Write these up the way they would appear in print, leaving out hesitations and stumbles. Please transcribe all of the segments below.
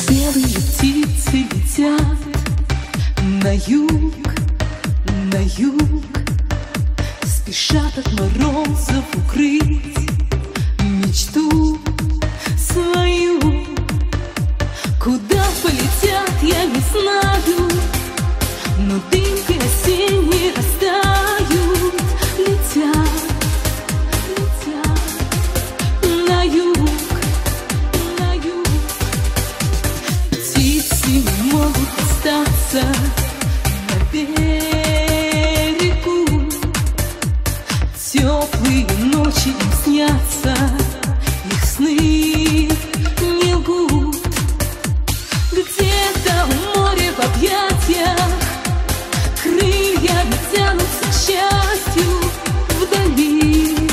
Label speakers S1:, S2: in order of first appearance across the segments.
S1: Белые птицы летят на юг, спешат от морозов укрыть мечту свою. Куда полетят, я не знаю, но дымки осенние растают, летят на юг. Птицы не могут остаться на берегу. Теплые ночи им снятся, их сны не лгут. Где-то у моря в объятиях крыльями тянутся к счастью вдали,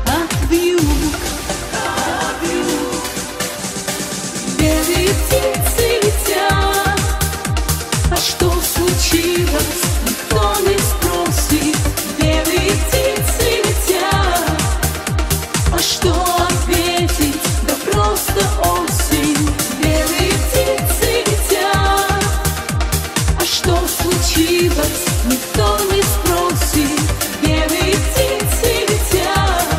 S1: от вьюг. Белые птицы летят, а что случилось, никто не спросит. Белые птицы летят, а что ответить, да просто осень. Белые птицы летят, а что случилось, никто не спросит. Белые птицы летят,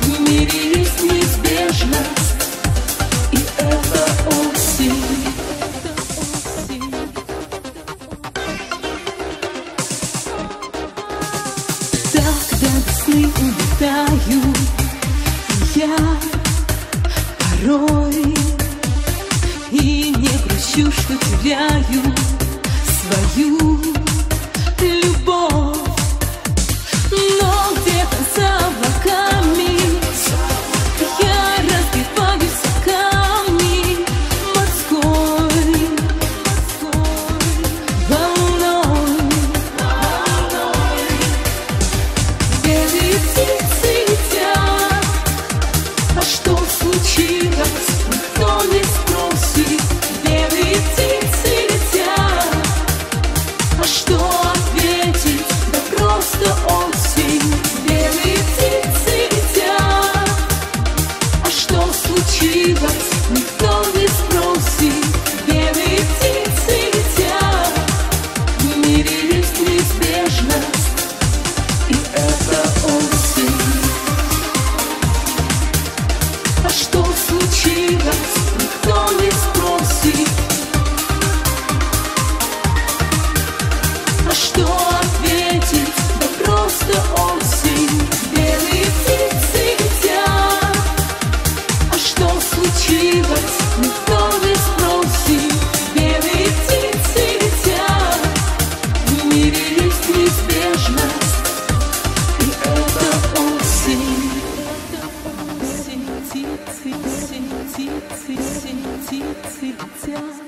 S1: в мире есть неизбежность, и это осень. Так до весны улетаю я порой, и не грущу, что теряю свою любовь. Но где-то за облаками я разбиваюсь о камни морской волной. Белые птицы летят, а что случилось, никто не спросит. Белые птицы летят, а что ответить, да просто осень. Белые птицы летят, а что случилось, никто не спросит. Белые птицы летят, в мире есть неизбежность, и это осень. А что случилось, никто не спросит. А что ответить, да просто осень. Белые птицы летят, а что случилось, никто не спросит. Белые птицы летят, в мире есть неизбежность, и это осень. Птицы летят.